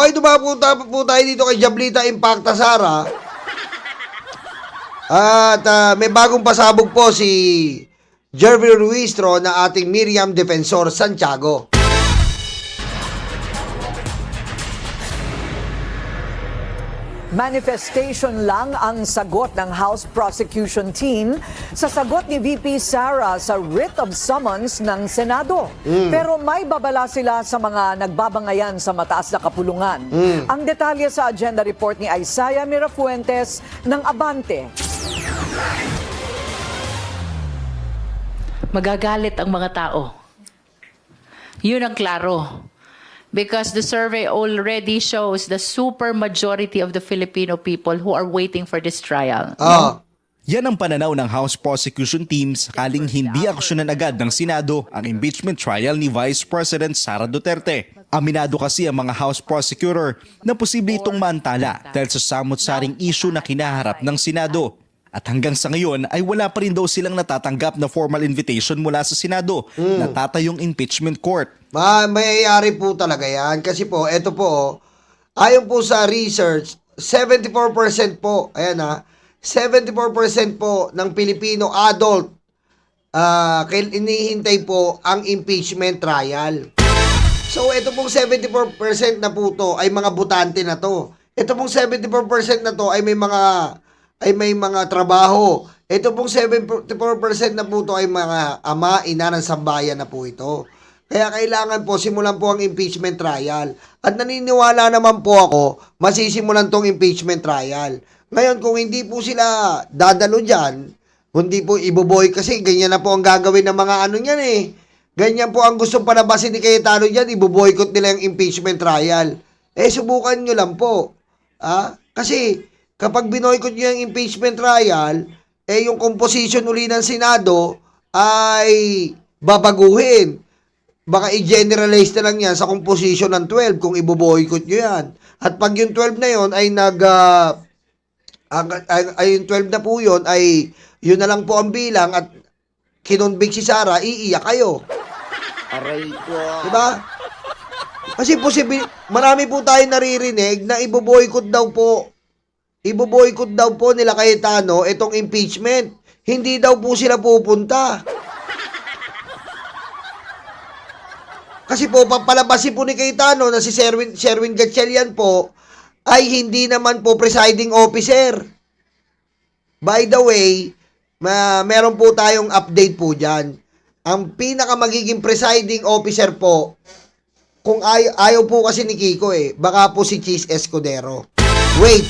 Okay, dumapunta po tayo dito kay Jablita Impacta Sara. At may bagong pasabog po si Jervin Ruistro na ating Miriam Defensor Santiago. Manifestation lang ang sagot ng House Prosecution Team sa sagot ni VP Sara sa writ of summons ng Senado. Pero may babala sila sa mga nagbabangayan sa mataas na kapulungan. Ang detalye sa agenda report ni Isaiah Mirafuentes ng Abante. Magagalit ang mga tao. Yun ang klaro. Because the survey already shows the super majority of the Filipino people who are waiting for this trial. Yan ang pananaw ng House Prosecution Team sakaling hindi aksyonan agad ng Senado ang impeachment trial ni Vice President Sara Duterte. Aminado kasi ang mga House Prosecutor na posible itong maantala dahil sa samot-saring issue na kinaharap ng Senado. At hanggang sa ngayon ay wala pa rin daw silang natatanggap na formal invitation mula sa Senado na tatayong impeachment court. Mayayari po talaga yan. Kasi po, eto po, ayon po sa research, 74% po, ayan 74% po ng Pilipino adult inihintay po ang impeachment trial. So, ito pong 74% na po to ay mga butante na to. Ito pong 74% na to ay may mga trabaho. Ito pong 74% na po to ay mga ama, ina ng sambayan na po ito. Kaya kailangan po simulan po ang impeachment trial. At naniniwala naman po ako, masisimulan tong impeachment trial. Ngayon, kung hindi po sila dadalo dyan, hindi po iboboy kasi ganyan na po ang gagawin ng mga ano niyan eh. Ganyan po ang gustong palabasin ni Cayetano dyan, iboboykot nila yung impeachment trial. Eh, subukan nyo lang po. Kasi, kapag binoykot nyo yung impeachment trial, eh yung composition uli ng Senado ay babaguhin. Baka i-generalize na lang yan sa composition ng 12 kung iboboykot nyo yan. At pag yung 12 na yon ay yung 12 na po yun ay yun na lang po ang bilang at kinonvict si Sara, iiyak kayo. Aray ko. Diba? Kasi marami po tayo naririnig na iboboykot daw po. Iboboykot daw po nila Cayetano itong impeachment. Hindi daw po sila pupunta. Kasi po, papalabasin po ni Cayetano na si Sherwin Gatchalian po ay hindi naman po presiding officer. By the way, meron po tayong update po dyan. Ang pinaka magiging presiding officer po, kung ayaw po kasi ni Kiko baka po si Cheese Escudero. Wait.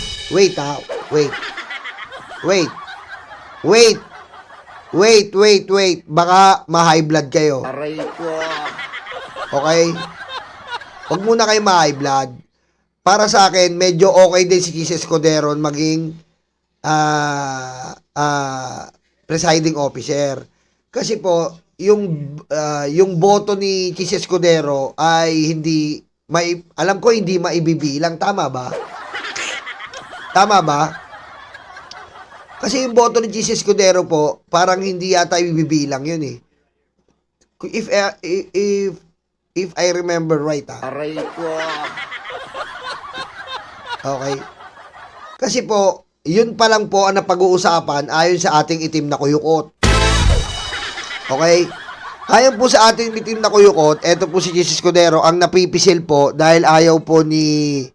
Baka ma-high blood kayo. Aray ko. Okay? Huwag muna kayo ma-high blood. Para sa akin, medyo okay din si Cheese Escudero maging presiding officer. Kasi po, yung boto ni Cheese Escudero ay alam ko hindi maibibilang. Tama ba? Tama ba? Kasi yung boto ni Cheese Escudero po, parang hindi yata ibibilang yun eh. If I remember right Aray ko. Okay. Kasi po, yun pa lang po ang napag-uusapan ayon sa ating itim na kuyukot. Okay? Ayon po sa ating itim na kuyukot, eto po si Cheese Escudero ang napipisil po dahil ayaw po ni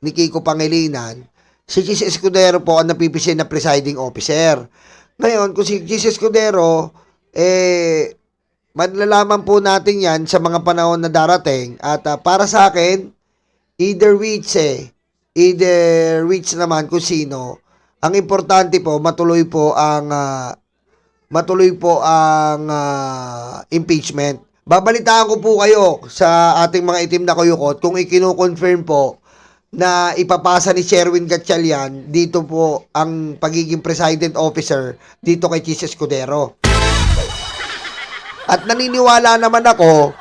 Kiko Pangilinan. Si Cheese Escudero po ang napipisil na presiding officer. Ngayon, kung si Cheese Escudero, malalaman po natin yan sa mga panahon na darating. At para sa akin, either which naman kung sino. Ang importante po, matuloy po ang impeachment. Babalitaan ko po kayo sa ating mga itim na kuyukot kung ikino-confirm po na ipapasa ni Sherwin Gatchalian dito po ang pagiging president officer dito kay Cheese Escudero. At naniniwala naman ako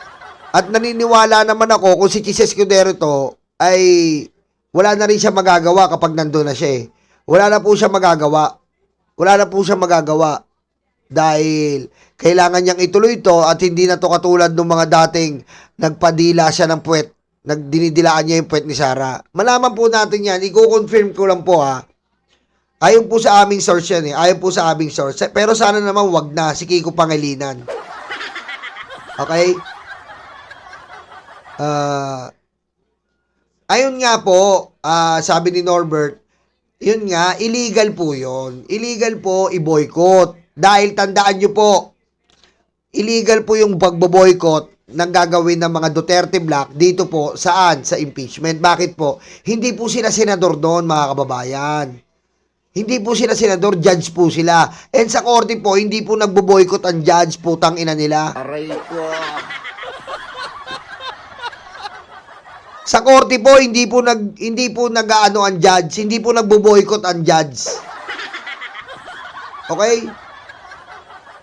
kung si Cheese Escudero to ay wala na rin siya magagawa kapag nandun na siya Wala na po siya magagawa. Dahil kailangan niyang ituloy ito at hindi na to katulad ng mga dating nagpadila siya ng puwet Nagdinidilaan niya yung puwet ni Sara. Malaman po natin yan. I-confirm ko lang po ha. Ayon po sa aming source yan eh. Ayon po sa aming source. Pero sana naman wag na. Si Kiko Pangilinan. Okay? Ayun nga po, sabi ni Norbert, yun nga, illegal po yun. Illegal po i-boycott. Dahil tandaan nyo po, illegal po yung pagbo-boycott ng gagawin ng mga Duterte Black dito po, saan? Sa impeachment. Bakit po? Hindi po sila senador doon, mga kababayan. Hindi po sila senador, judge po sila. And sa korte po, hindi po nagbo-boycott ang judge, putang ina nila. Aray ko. Sa korte po, hindi po nag-aano ang judge, hindi po nagbo-boycott ang judge. Okay?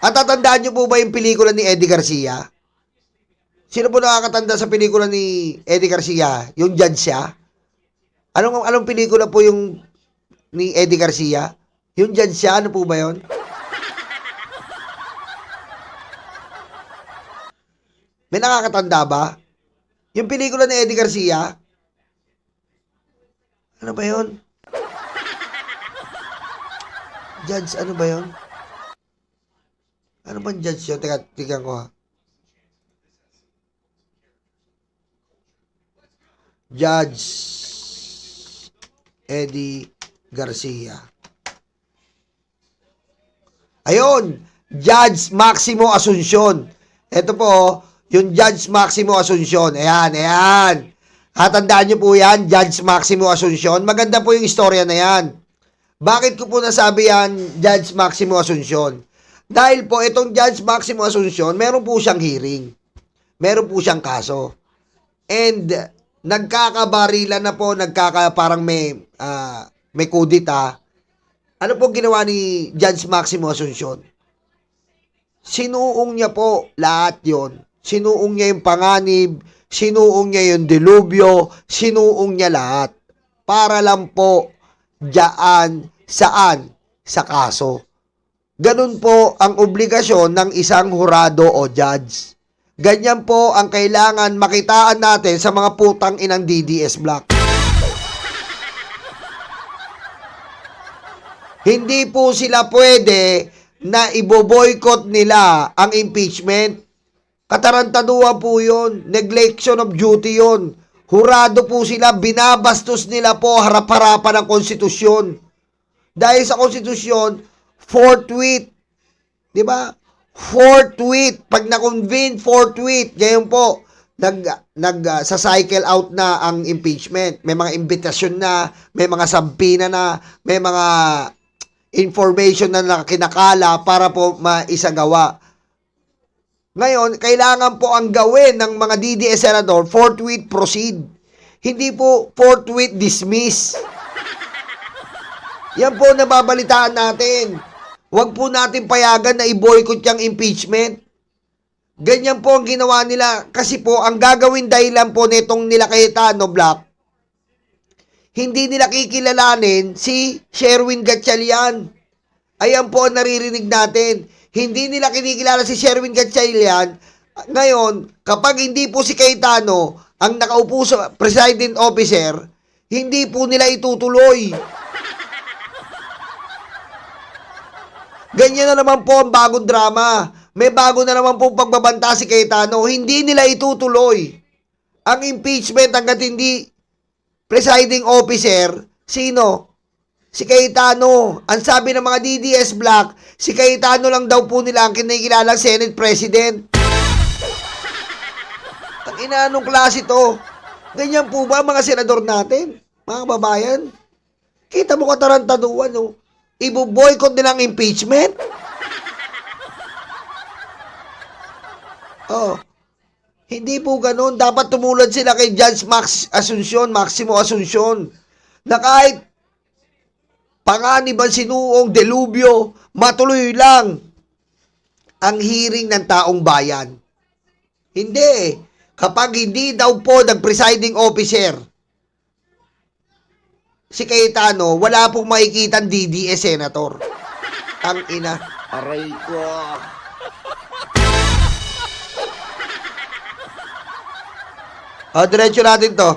At tatandaan niyo po ba yung pelikula ni Eddie Garcia? Sino po nakakatanda sa pelikula ni Eddie Garcia? Yung judge siya? Anong pelikula po yung ni Eddie Garcia? Yung judge siya, ano po ba yun? May nakakatanda ba? Yung pelikula ni Eddie Garcia? Ano ba yun? Judge, ano ba yun? Ano bang judge yun? Teka, tignan ko ha. Judge Eddie Garcia. Ayun, Judge Maximo Asuncion. Ito po, yung Judge Maximo Asuncion. Ayan, ayan. Tandaan nyo po yan, Judge Maximo Asuncion. Maganda po yung istorya na yan. Bakit ko po nasabi yan, Judge Maximo Asuncion? Dahil po, itong Judge Maximo Asuncion, meron po siyang hearing. Meron po siyang kaso. And nagkakabarila na po, parang may kudita. Ano po ginawa ni Judge Maximo Asuncion? Sinuong niya po lahat yon. Sinuong niya yung panganib, sinuong niya yung dilubyo, sinuong niya lahat. Para lang po diyan saan? Sa kaso. Ganun po ang obligasyon ng isang hurado o judge. Ganyan po ang kailangan makitaan natin sa mga putang inang DDS Black. Hindi po sila pwede na iboboycott nila ang impeachment. Katarantaduhan po yun. Neglection of duty yun. Hurado po sila, binabastos nila po harap-harapan ng konstitusyon. Dahil sa konstitusyon, forthwith. Diba? Forthwith. Pag na-convene, forthwith. Ngayon po, sa cycle out na ang impeachment. May mga imbitasyon na, may mga sampina na, may mga information na kinakala para po maisagawa. Ngayon, kailangan po ang gawin ng mga DDS senador, forthwith proceed. Hindi po forthwith dismiss. Yan po nababalitaan natin. Huwag po natin payagan na i-boycott yung impeachment. Ganyan po ang ginawa nila. Kasi po, ang gagawin dahilan po nitong nila Cayetano Black, hindi nila kikilalanin si Sherwin Gatchalian. Ayan po ang naririnig natin. Hindi nila kinikilala si Sherwin Gatchalian. Ngayon, kapag hindi po si Cayetano ang nakaupo sa presiding officer, hindi po nila itutuloy. Ganyan na naman po ang bagong drama. May bago na naman po pagbabanta si Cayetano. Hindi nila itutuloy ang impeachment hanggat hindi presiding officer. Sino? Si Cayetano. Ang sabi ng mga DDS Black, si Cayetano lang daw po nila ang kinikilalang Senate President. Ang inaanong klase to? Ganyan po ba mga senador natin? Mga kababayan? Kita mo katarantaduan, no? Ibo-boycott nila ang impeachment? Oh. Hindi po ganun. Dapat tumulad sila kay Judge Maximo Asuncion, na kahit panganib ang sinuong delubyo, matuloy lang ang hearing ng taong bayan. Hindi. Kapag hindi daw po nag-presiding officer si Cayetano, wala pong makikitang DDS senator. Ang ina. Aray ko. O, diretso natin to.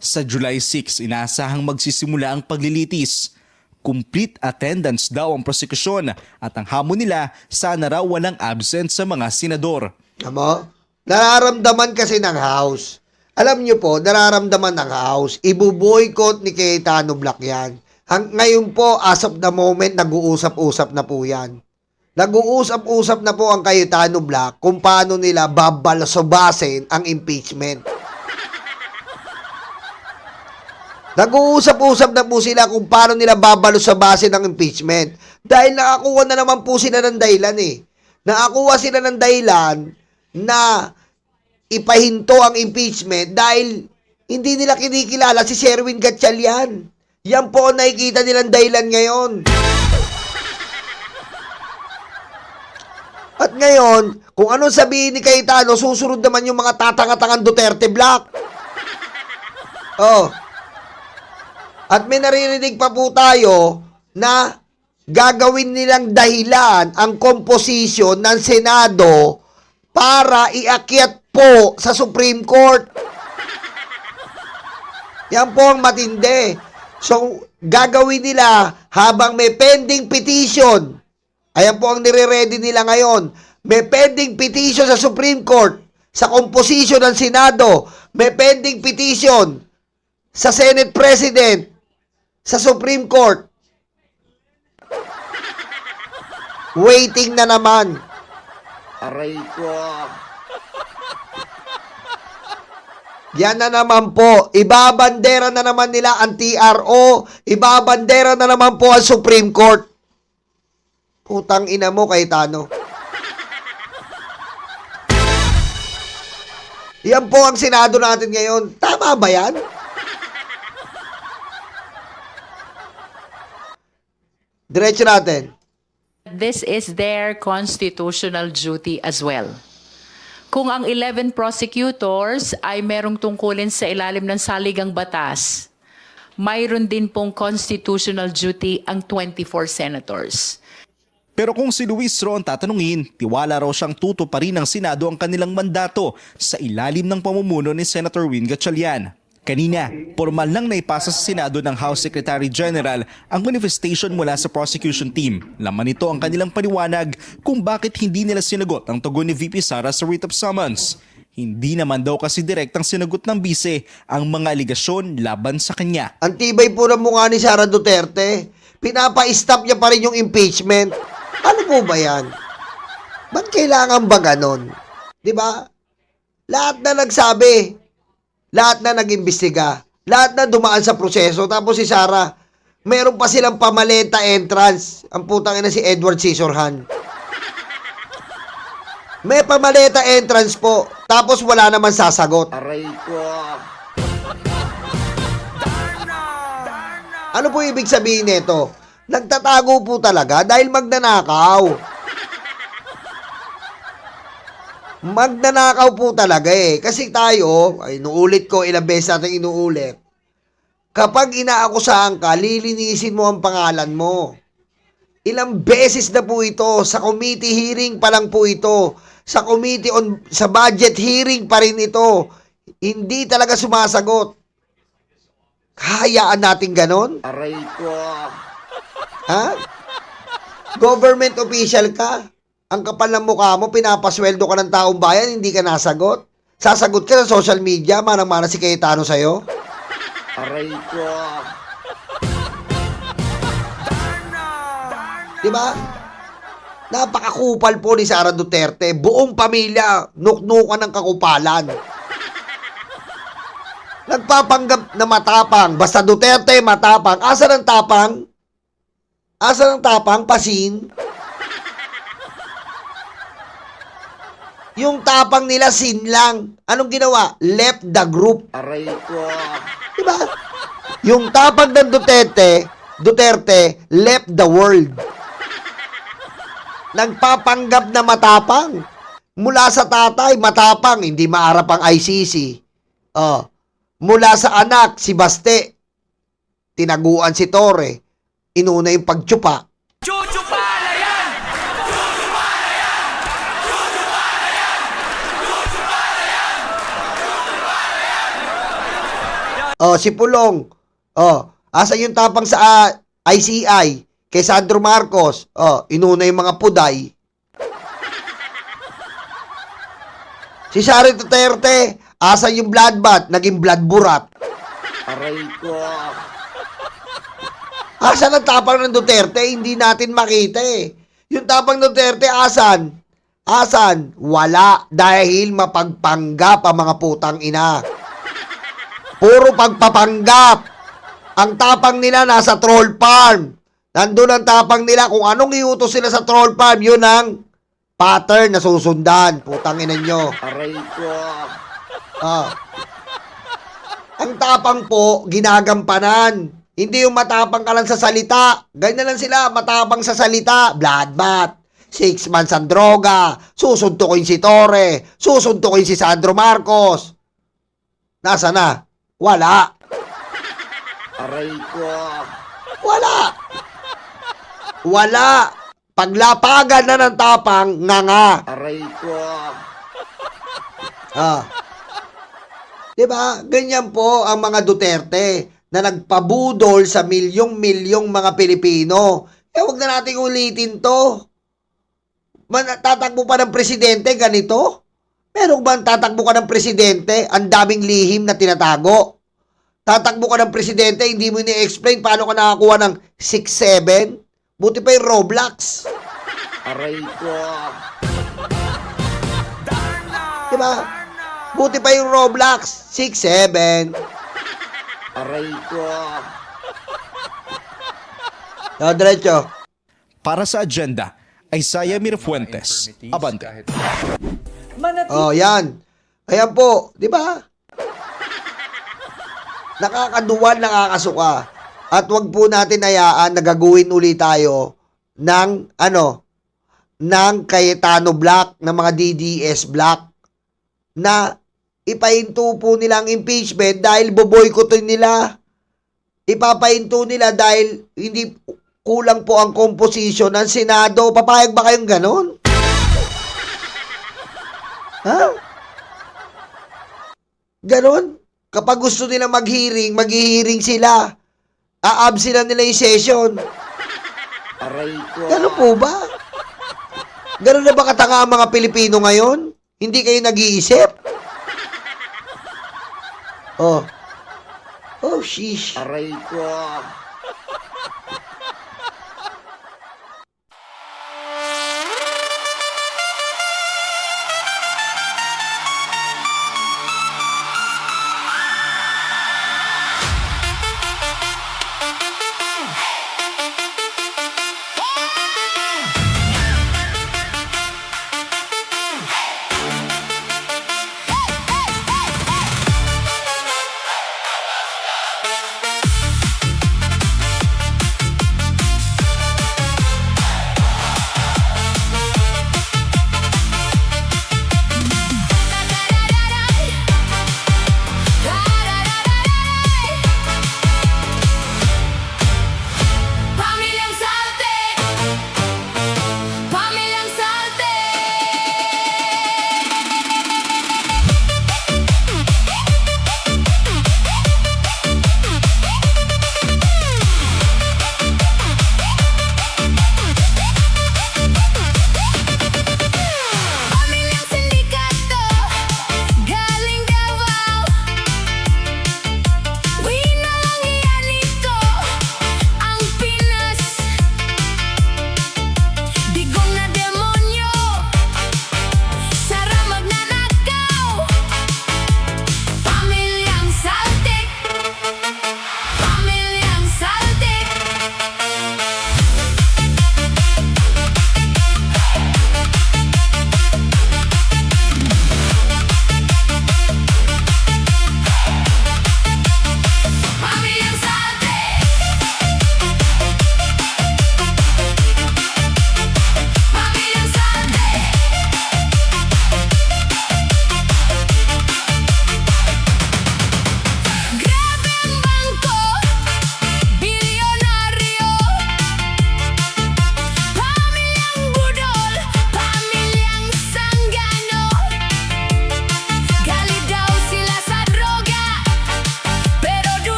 Sa July 6, inaasahang magsisimula ang paglilitis. Complete attendance daw ang prosekusyon at ang hamon nila sana raw walang absent sa mga senador. Amo? Nararamdaman kasi ng House. Alam niyo po, nararamdaman ng House. Ibuboycott ni Cayetano Black yan. Ngayon po, as of the moment, nag-uusap-usap na po yan. Nag-uusap-usap na po ang Cayetano Black kung paano nila babalasobasin ang impeachment. Nag-uusap-usap na po sila kung paano nila babalasobasin ang impeachment. Dahil nakakuha na naman po sila ng dahilan eh. Nakakuha sila ng dahilan na ipahinto ang impeachment dahil hindi nila kinikilala si Sherwin Gatchalian. Yan po ang nakikita nilang dahilan ngayon. At ngayon, kung anong sabihin ni Cayetano, susunod naman yung mga tatanga-tangang Duterte Black. Oh. At may naririnig pa po tayo na gagawin nilang dahilan ang komposisyon ng Senado para iakyat po sa Supreme Court. Yan po ang matindi. So, gagawin nila habang may pending petition. Ayan po ang nire-ready nila ngayon. May pending petition sa Supreme Court, sa composition ng Senado. May pending petition sa Senate President, sa Supreme Court. Waiting na naman. Aray ko. Yan na naman po. Ibabandera na naman nila ang TRO. Ibabandera na naman po ang Supreme Court. Putang ina mo, Cayetano. Yan po ang Senado natin ngayon. Tama ba yan? Diretso natin. This is their constitutional duty as well. Kung ang 11 prosecutors ay merong tungkulin sa ilalim ng saligang batas, mayroon din pong constitutional duty ang 24 senators. Pero kung si Luis Ron tatanungin, tiwala raw siyang tutuparin ng Senado ang kanilang mandato sa ilalim ng pamumuno ni Senator Win Gatchalian. Kanina, formal lang naipasa sa Senado ng House Secretary General ang manifestation mula sa prosecution team. Laman nito ang kanilang paliwanag kung bakit hindi nila sinagot ang tugon ni VP Sara sa writ of summons. Hindi naman daw kasi direktang sinagot ng bise ang mga aligasyon laban sa kanya. Ang tibay po ng mukha ni Sara Duterte. Pinapa-stop niya pa rin yung impeachment. Ano po ba yan? Ba't kailangan ba ganon? Diba? Lahat na nagsabi. Lahat na nag-imbestiga. Lahat na dumaan sa proseso. Tapos si Sara, meron pa silang pamaleta entrance. Ang putang ina si Edward Scissorhands. May pamaleta entrance po. Tapos wala naman sasagot. Aray ko. Ano po ibig sabihin nito? Nagtatago po talaga dahil magnanakaw. Magnanakaw po talaga eh. Kasi tayo, ay inuulit ko, ilang beses natin inuulit. Kapag inaakusahan ka, lilinisin mo ang pangalan mo. Ilang beses na po ito, sa committee hearing pa lang po ito, sa sa budget hearing pa rin ito. Hindi talaga sumasagot. Hayaan natin ganon? Aray ko. Ha? Government official ka? Ang kapal ng mukha mo, pinapasweldo ka ng taong bayan, hindi ka nasagot? Sasagot ka sa social media, manang-mana si Cayetano sa'yo? Aray ko. Diba? Napakakupal po ni Sara Duterte. Buong pamilya, nuknukan ng kakupalan. Nagpapanggap na matapang. Basta Duterte, matapang. Asa ng tapang? Asa ng tapang? Pasin? Yung tapang nila, sin lang. Anong ginawa? Left the group. Aray ko. Diba? Yung tapang ng Duterte, left the world. Nagpapanggap na matapang. Mula sa tatay, matapang, hindi maarap ang ICC. Mula sa anak, si Baste, tinaguan si Torre, inuna yung pagtsupa. Oh, si Pulong. Oh, asa yung tapang sa ICI kay Sandro Marcos. Oh, inuna yung mga puday. Si Sara Duterte, asa yung bloodbath, naging blood burat. Aray ko. Asan ang tapang ng Duterte? Hindi natin makita eh. Yung tapang ng Duterte, asan? Asan? Wala. Dahil mapagpanggap ang mga putang ina. Puro pagpapanggap. Ang tapang nila nasa troll farm. Nandun ang tapang nila. Kung anong iutos sila sa troll farm, yun ang pattern na susundan. Putang ina nyo. Aray ko. Ah. Ang tapang po, ginagampanan. Hindi yung matapang ka lang sa salita. Ganyan lang sila, matapang sa salita. Bloodbath. 6 months ang droga. Susuntukin si Torre. Susuntukin si Sandro Marcos. Nasa na? Wala. Aray ko. Wala. Wala. Paglapagan na ng tapang, nga. Aray ko. Ah. Diba? Ganyan po ang mga Duterte na nagpabudol sa milyong-milyong mga Pilipino. Eh, huwag na natin ulitin to. Tatakbo pa ng presidente, ganito? Meron ba tatakbo ka ng presidente, ang daming lihim na tinatago? Tatakbo ka ng presidente, hindi mo ni-explain paano ka nakakuha ng 6-7? Buti pa yung Roblox. Aray ko. Diba? Buti pa yung Roblox, 6-7. Aray ko. Diretso. Para sa agenda, Isaiah Mirafuentes, Abante. Oh, yan. Ayan po, di ba? Nakakaduwan, nakakasuka. At wag po natin hayaan na gagawin ulit tayo ng, ng Cayetano Black, ng mga DDS Black, na ipahinto po nila ang impeachment dahil boboykotin nila. Ipapahinto nila dahil hindi kulang po ang komposisyon ng Senado. Papayag ba kayong ganon? Ha? Ganon? Kapag gusto nila mag-hearing sila. Aabsilan nila yung session. Aray ko. Ganon po ba? Ganon na ba katanga ang mga Pilipino ngayon? Hindi kayo nag-iisip? Oh. Oh, sheesh. Aray ko.